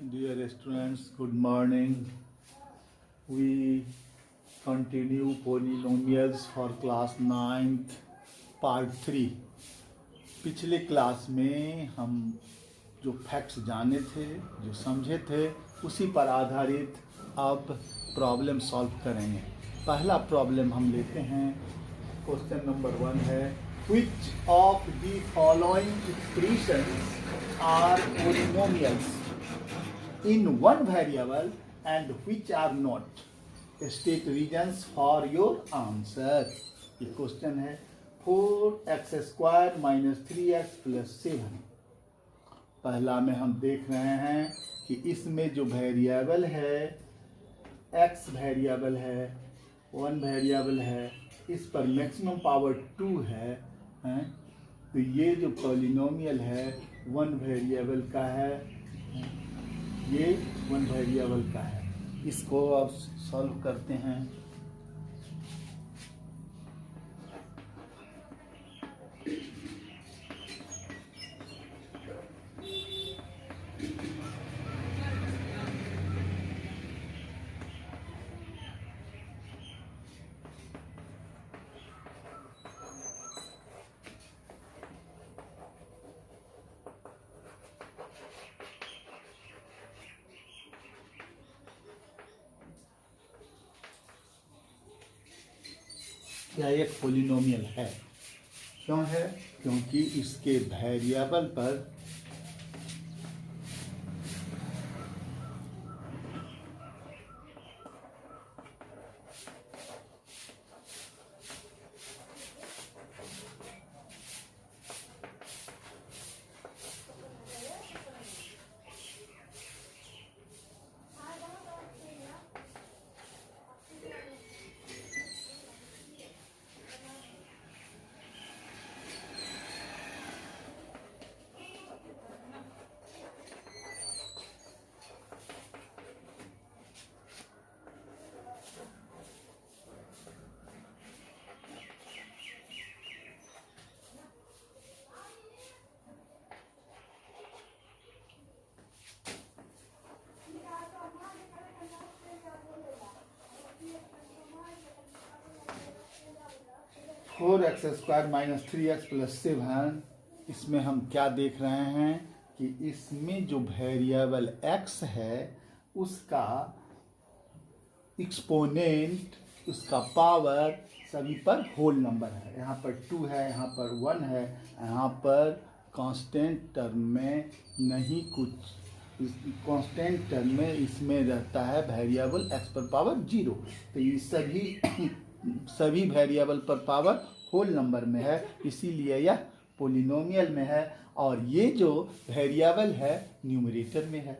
Dear students, good morning. We continue polynomials for class 9th part 3. पिछले class में हम जो फैक्ट्स जाने थे, जो समझे थे, उसी पर आधारित अब प्रॉब्लम सॉल्व करेंगे. पहला प्रॉब्लम हम लेते हैं. क्वेश्चन नंबर 1 है, which of the following expressions are polynomials in one variable and which are not? State reasons for your answer. ये क्वेश्चन है. 4x² - 3x + 7. पहला में हम देख रहे हैं कि इसमें जो वेरिएबल है, x वेरिएबल है, 1 वेरिएबल है, इस पर मैक्सिमम पावर 2 है, तो ये जो पॉलिनोमियल है 1 वेरिएबल का है, ये 1 वेरिएबल का है. इसको अब सॉल्व करते हैं. यह एक पॉलिनोमियल है. क्यों है? क्योंकि इसके वेरिएबल पर four x square minus 3x + 7. इसमें हम क्या देख रहे हैं कि इसमें जो वेरिएबल x है उसका एक्सपोनेंट, उसका पावर सभी पर होल नंबर है. यहाँ पर 2 है, यहाँ पर 1 है, यहाँ पर कांस्टेंट टर्म में नहीं, कुछ कांस्टेंट टर्म में इसमें रहता है वेरिएबल x पर पावर 0. तो ये सभी वेरिएबल पर पावर होल नंबर में है, इसीलिए यह पॉलिनोमियल में है. और ये जो वेरिएबल है न्यूमरेटर में है,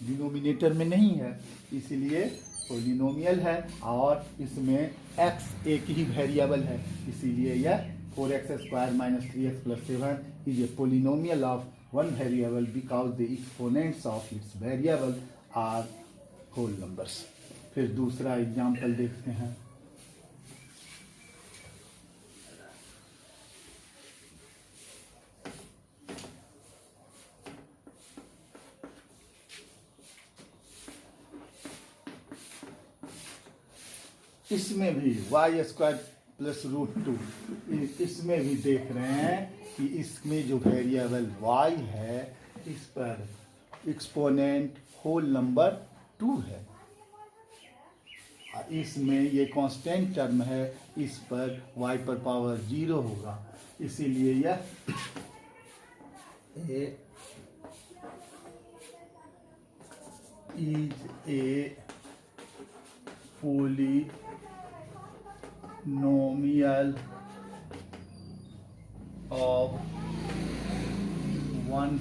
डिनोमिनेटर में नहीं है, इसलिए पॉलिनोमियल है. और इसमें x एक ही वेरिएबल है, इसीलिए यह 4x² - 3x + 7 is a polynomial of one variable because the exponents of its variable are whole numbers. फिर दूसरा एग्जाम्पल देखते हैं. इसमें भी y² + √2, इसमें भी देख रहे हैं कि इसमें जो वेरिएबल y है इस पर एक्सपोनेंट होल नंबर 2 है. इसमें ये कांस्टेंट टर्म है, इस पर y पर पावर 0 होगा, इसीलिए यह is a polynomial of one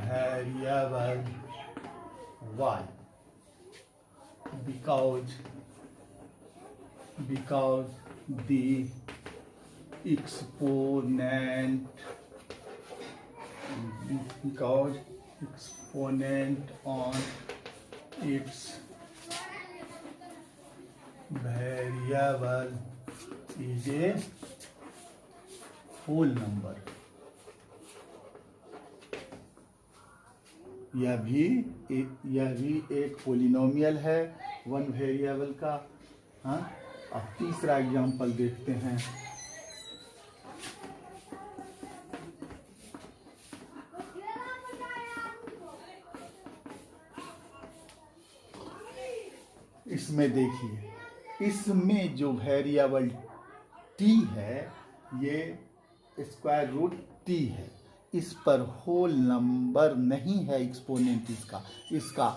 variable y because the exponent on its variable is a whole number. यह भी एक पोलिनोमियल है वन वेरिएबल का। हाँ, अब तीसरा एग्जाम्पल देखते हैं। इसमें देखिए, इसमें जो वेरिएबल टी है ये स्क्वायर रूट टी है। इस पर होल नंबर नहीं है एक्सपोनेंट इसका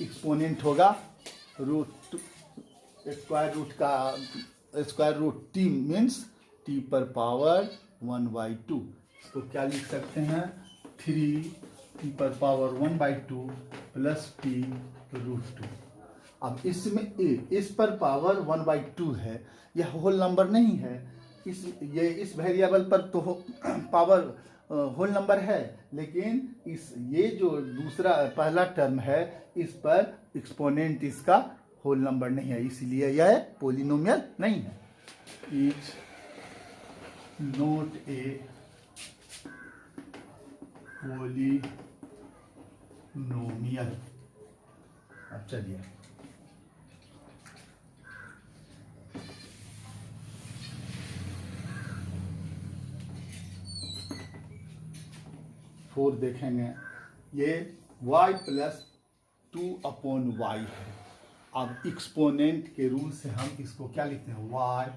एक्सपोनेंट होगा root square root t means t पर पावर 1/2। इसको क्या लिख सकते हैं, 3 टी पर पावर 1/2 प्लस टी रूट 2। अब इसमें इस पर पावर 1/2 है, यह होल नंबर नहीं है। इस वेरिएबल पर तो पावर होल नंबर है, लेकिन ये जो दूसरा पहला टर्म है इस पर एक्सपोनेंट इसका होल नंबर नहीं है, इसलिए यह पोलिनोमियल नहीं है। Is not a polynomial. अब चलिए फोर देखेंगे। ये y प्लस 2/y है। अब एक्सपोनेंट के रूल से हम इसको क्या लिखते हैं, y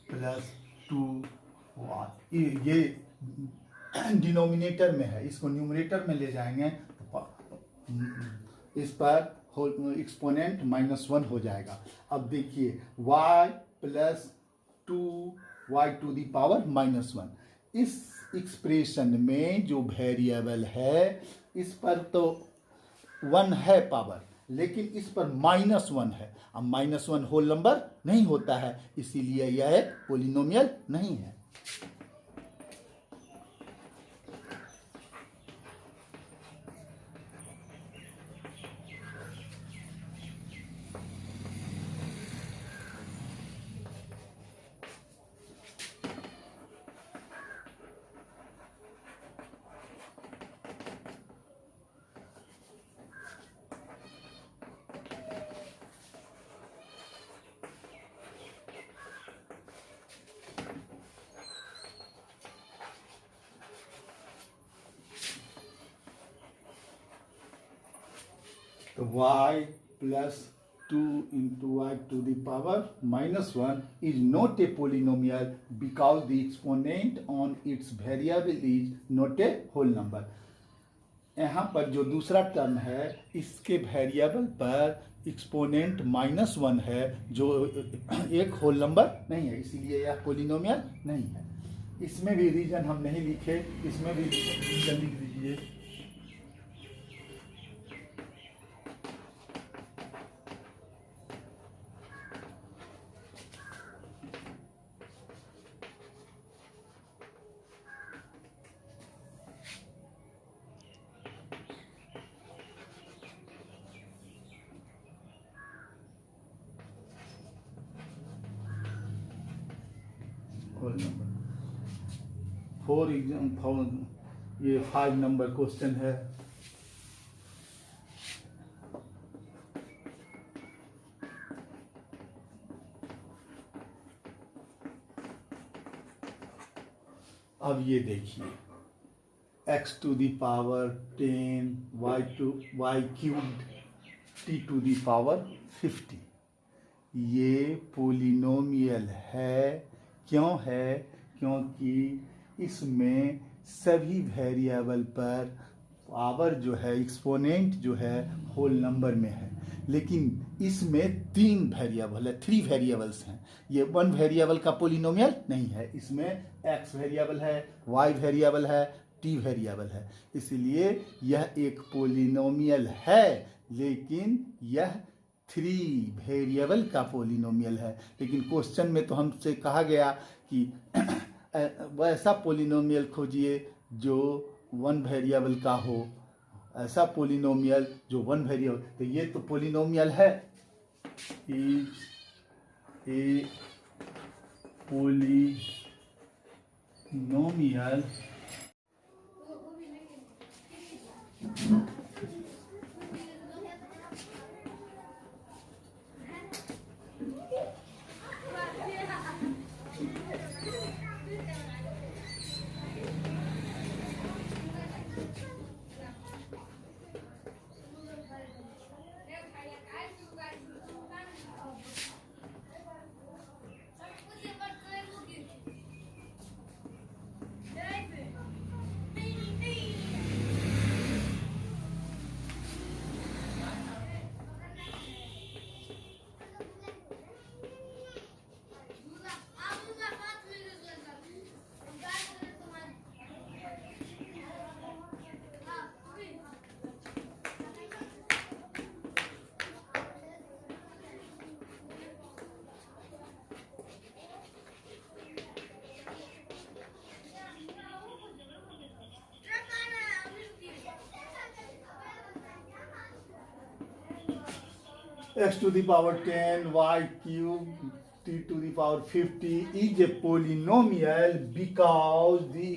प्लस 2y। ये डिनोमिनेटर में है, इसको न्यूमरेटर में ले जाएंगे तो इस पर एक्सपोनेंट -1 हो जाएगा। अब देखिए y plus 2y to the power -1। इस एक्सप्रेशन में जो वेरिएबल है इस पर तो 1 है पावर, लेकिन इस पर -1 है। अब -1 होल नंबर नहीं होता है, इसीलिए यह एक पोलिनोमियल नहीं है। तो y plus 2 into y to the power -1 is not a polynomial because the exponent on its variable is not a whole number। यहाँ पर जो दूसरा टर्म है इसके वेरिएबल पर एक्सपोनेंट -1 है, जो एक होल नंबर नहीं है, इसीलिए यह पोलिनोमियल नहीं है। इसमें भी रीजन हम नहीं लिखे, इसमें भी रीजन लिख दीजिए। फॉर एग्जाम्पल ये 5 नंबर क्वेश्चन है। अब ये देखिए, x to the power 10 y cubed t to the power 50 ये पोलिनोमियल है। क्यों है? क्योंकि इसमें सभी वेरिएबल पर पावर जो है, एक्सपोनेंट जो है होल नंबर में है, लेकिन इसमें 3 वेरिएबल है, 3 वेरिएबल्स हैं। ये 1 वेरिएबल का पोलिनोमियल नहीं है। इसमें x वेरिएबल है, y वेरिएबल है, t वेरिएबल है, इसलिए यह एक पोलिनोमियल है, लेकिन यह 3 वेरिएबल का पोलिनोमियल है। लेकिन क्वेश्चन में तो हमसे कहा गया कि वैसा पोलिनोमियल खोजिए जो 1 वेरिएबल का हो, ऐसा पोलिनोमियल जो 1 वेरिएबल। तो ये तो पोलिनोमियल है। Is a polynomial x to the power 10 y cube t to the power 50 is a polynomial because the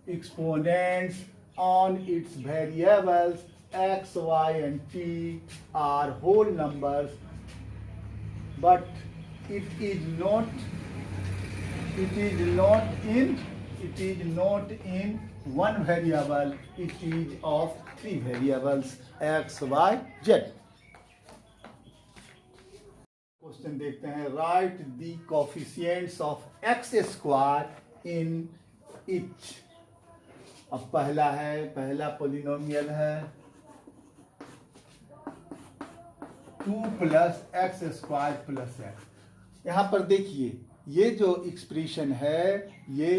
exponents on its variables x, y and t are whole numbers, but it is not in one variable, it is of three variables x, y, z. Question देखते हैं, right the coefficients of x square in each. अब पहला polynomial है 2 plus x square plus x. यहाँ पर देखिए ये जो एक्सप्रेशन है ये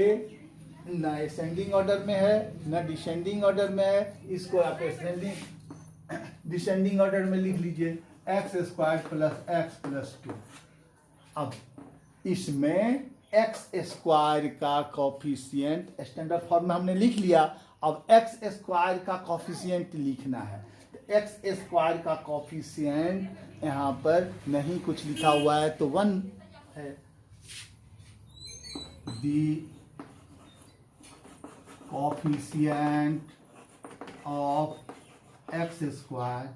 न असेंडिंग ऑर्डर में है न डिसेंडिंग ऑर्डर में है। इसको आप डिसेंडिंग ऑर्डर में लिख लीजिए, x square plus x plus 2। अब इसमें एक्स स्क्वायर का कॉफिशिएंट स्टैंडर्ड फॉर्म में हमने लिख लिया। अब एक्स स्क्वायर का कॉफिशिएंट लिखना है। एक्स स्क्वायर का कॉफिशिएंट यहाँ पर नहीं कुछ लिखा हुआ है तो 1 है। दी coefficient of x square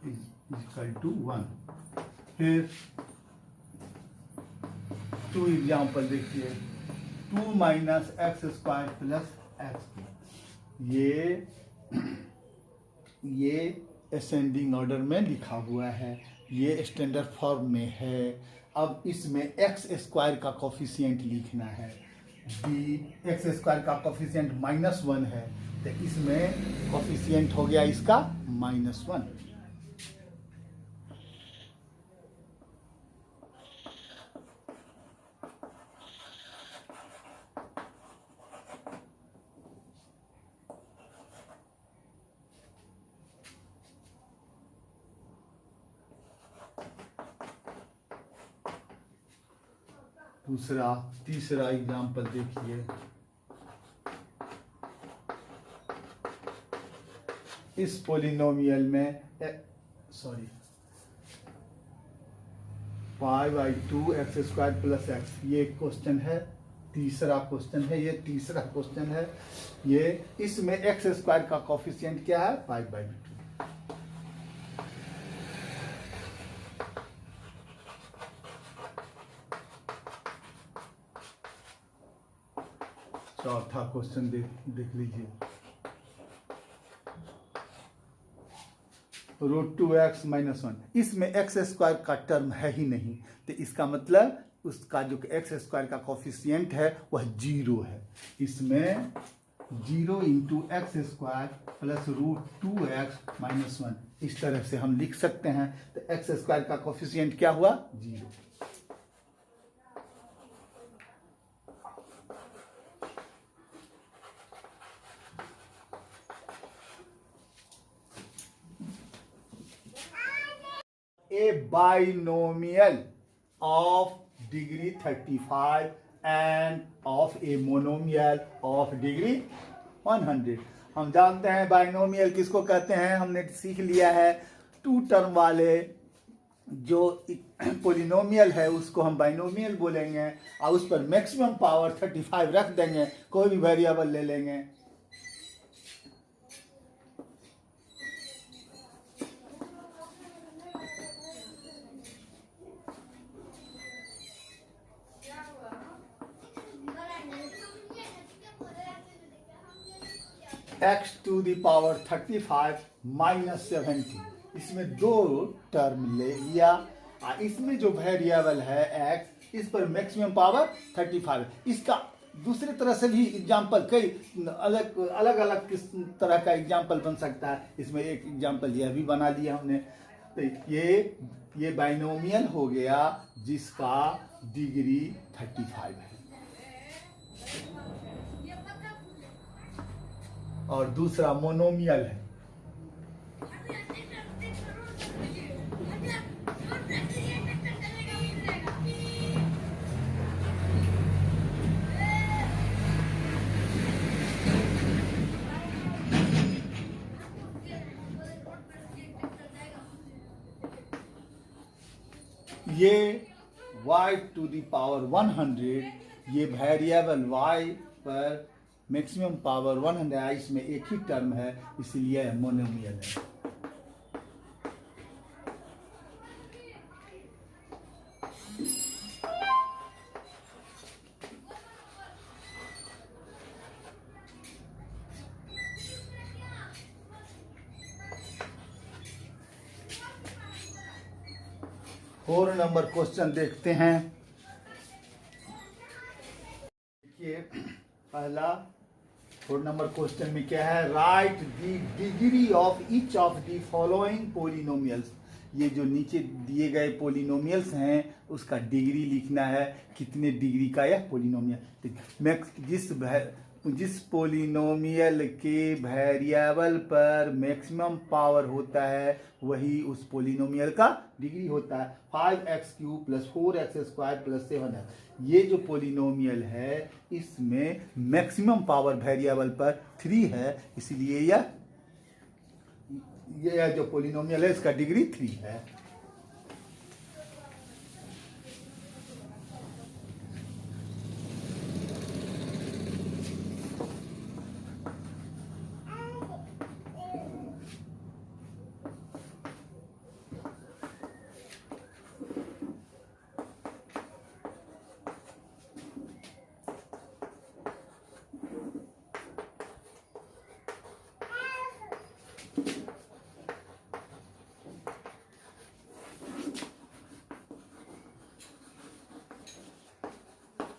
is equal to 1। फिर 2 एग्जाम्पल देखिए, 2 minus x square plus x. ये असेंडिंग ऑर्डर में लिखा हुआ है, ये स्टैंडर्ड फॉर्म में है। अब इसमें एक्स स्क्वायर का कॉफिशिएंट लिखना है। डी एक्स स्क्वायर का कॉफिशिएंट -1 है तो इसमें कॉफिशिएंट हो गया इसका -1। तीसरा एग्जाम्पल देखिए, इस पोलिनोमियल में pi by 2 x square plus x, ये क्वेश्चन है। तीसरा क्वेश्चन है ये। इसमें एक्स स्क्वायर का कॉफिशिएंट क्या है? Pi by 2। चौथा क्वेश्चन देख लीजिए, √2x - 1। इसमें एक्स स्क्वायर का टर्म है ही नहीं तो इसका मतलब उसका जो एक्स स्क्वायर का कॉफिशिएंट है वह 0 है। इसमें 0 × एक्स स्क्वायर प्लस √2x - 1 इस तरह से हम लिख सकते हैं। तो एक्स स्क्वायर का कॉफिशिएंट क्या हुआ? 0। A binomial of degree 35 and of a monomial of degree 100। हम जानते हैं बाइनोमियल किसको कहते हैं, हमने सीख लिया है। 2 टर्म वाले जो पोलिनोमियल है उसको हम बाइनोमियल बोलेंगे और उस पर मैक्सिमम पावर 35 रख देंगे, कोई भी वेरिएबल ले लेंगे। x to the power 35 - 70, इसमें 2 टर्म ले लिया। इसमें जो वेरिएबल है x, इस पर मैक्सिमम पावर 35। इसका दूसरे तरह से भी एग्जाम्पल कई अलग किस तरह का एग्जाम्पल बन सकता है। इसमें एक एग्जाम्पल यह भी बना लिया हमने। तो ये बाइनोमियल हो गया जिसका डिग्री 35 है और दूसरा मोनोमियल है। ये y टू द पावर 100, ये वेरिएबल y पर मैक्सिमम पावर 100 है, इसमें एक ही टर्म है, इसलिए मोनोमियल है। फोर नंबर क्वेश्चन देखते हैं। देखिए पहला 4 नंबर क्वेश्चन में क्या है, right the degree of each of the following polynomials. ये जो नीचे दिए गए पोलिनोमियल्स हैं उसका डिग्री लिखना है, कितने डिग्री का यह पोलिनोमियल। जिस पोलिनोमियल के वेरिएबल पर मैक्सिमम पावर होता है वही उस पोलिनोमियल का डिग्री होता है। 5x³ + 4x² + 7x, ये जो पोलिनोमियल है इसमें मैक्सिमम पावर वेरिएबल पर 3 है, इसलिए यह जो पोलिनोमियल है इसका डिग्री 3 है।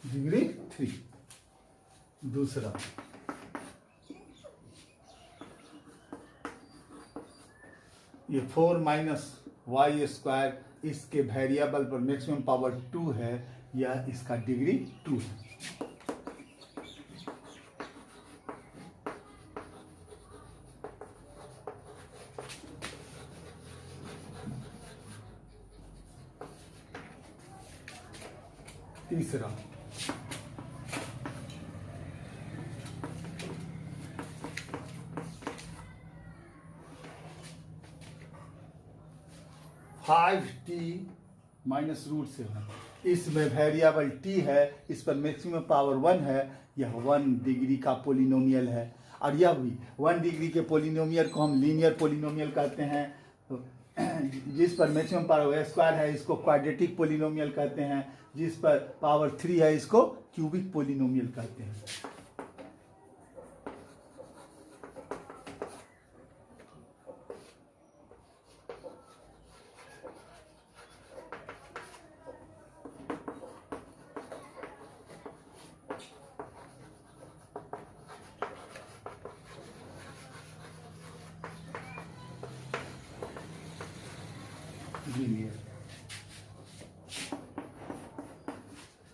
डिग्री 3। दूसरा, ये 4 - y², इसके वेरिएबल पर मैक्सिमम पावर 2 है, यह इसका डिग्री 2 है। तीसरा, 5t - √7, इसमें वेरिएबल t है, इस पर मैक्सिमम पावर 1 है, यह 1 डिग्री का पोलिनोमियल है। और यह भी 1 डिग्री के पोलिनोमियल को हम लीनियर पोलिनोमियल कहते हैं। जिस पर मैक्सिमम पावर स्क्वायर है इसको क्वाड्रेटिक पोलिनोमियल कहते हैं, जिस पर पावर 3 है इसको क्यूबिक पोलिनोमियल कहते हैं। लीनियर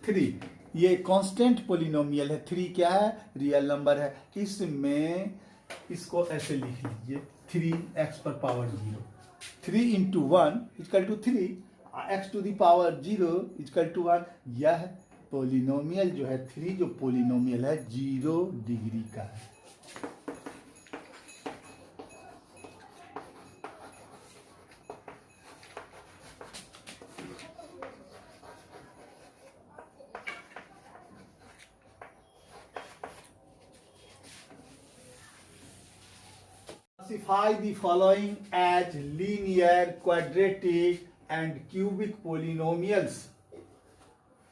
3, ये कांस्टेंट पोलिनोमियल है। 3 क्या है, रियल नंबर है। इसमें इसको ऐसे लिख लीजिए, 3x पर power 0, 3 × 1 = 3, x to the power 0 = 1। यह पोलिनोमियल जो है 3 जो पोलिनोमियल है 0 डिग्री का है। Classify the following as linear, quadratic and cubic polynomials।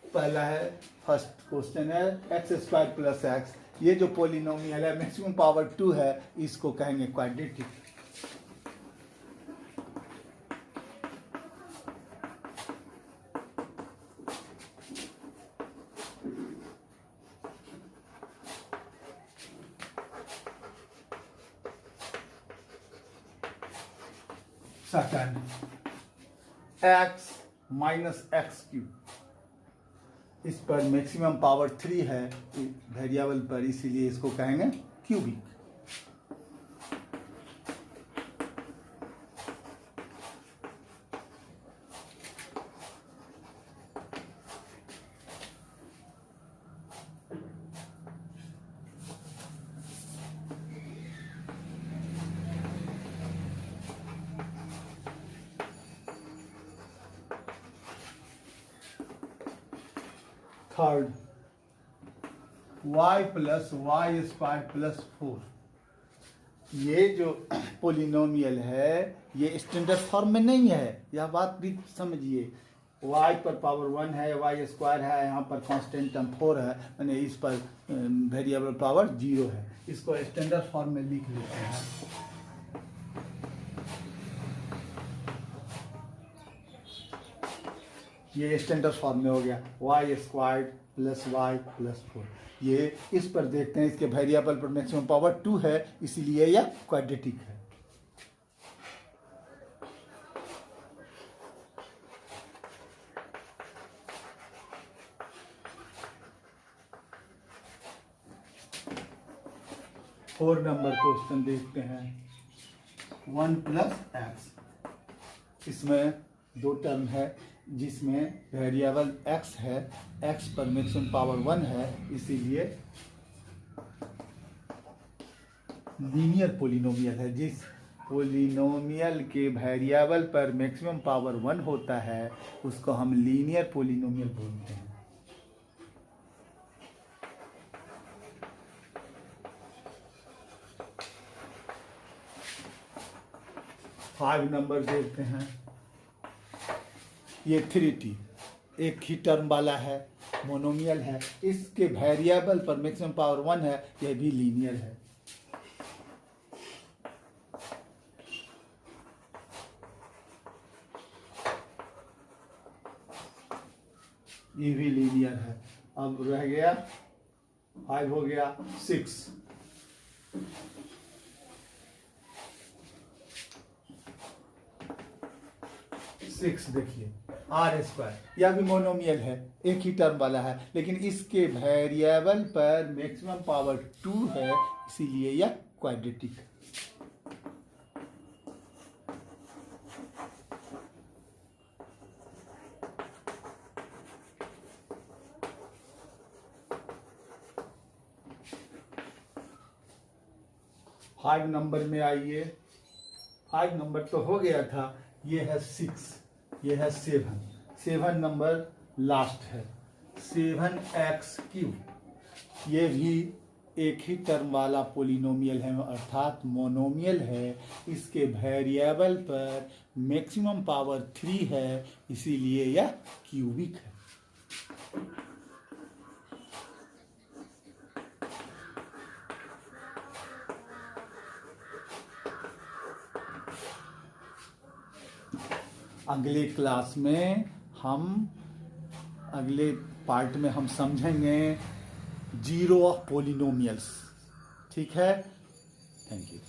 पहला है, फर्स्ट क्वेश्चन है x² + x, ये जो पोलिनोमियल है मैक्सिमम पावर 2 है, इसको कहेंगे क्वाड्रेटिक। सेकंड, x - x³, इस पर मैक्सिमम पावर 3 है वेरिएबल पर, इसीलिए इसको कहेंगे cubic. Third y plus y square plus 4। ये जो पोलिनोमियल है ये स्टैंडर्ड फॉर्म में नहीं है, यह बात भी समझिए। y पर पावर 1 है, वाई स्क्वायर है, यहाँ पर कांस्टेंट टर्म 4 है, यानी इस पर वेरिएबल पावर 0 है। इसको स्टैंडर्ड फॉर्म में लिख लेते हैं। ये स्टैंडर्ड फॉर्म में हो गया y square plus y plus 4। ये इस पर देखते हैं, इसके वेरिएबल पर मैक्सिमम पावर 2 है, इसीलिए यह क्वाड्रेटिक है। फोर नंबर क्वेश्चन देखते हैं। 1 प्लस एक्स, इसमें दो टर्म है जिसमें वेरिएबल x है, x पर मैक्सिमम पावर 1 है, इसीलिए लीनियर पोलिनोमियल है। जिस पोलिनोमियल के वेरिएबल पर मैक्सिमम पावर 1 होता है उसको हम लीनियर पोलिनोमियल बोलते हैं। 5 नंबर देखते हैं। ये 3t एक ही टर्म वाला है, मोनोमियल है, इसके वेरिएबल पर मैक्सिमम पावर 1 है, यह भी लीनियर है। ये भी लीनियर है। अब रह गया 5 हो गया 6। 6 देखिए आर स्क्वायर, यह भी मोनोमियल है, एक ही टर्म वाला है, लेकिन इसके वेरिएबल पर मैक्सिमम पावर 2 है, इसीलिए यह क्वाड्रेटिक है। फाइव नंबर में आइए। 5 नंबर तो हो गया था, ये है 6, ये है 7 नंबर लास्ट है। 7x3, ये भी एक ही टर्म वाला पोलिनोमियल है, अर्थात मोनोमियल है। इसके वेरिएबल पर मैक्सिमम पावर 3 है, इसीलिए यह क्यूबिक है। अगले क्लास में अगले पार्ट में हम समझेंगे जीरो ऑफ पोलिनोमियल्स। ठीक है, थैंक यू।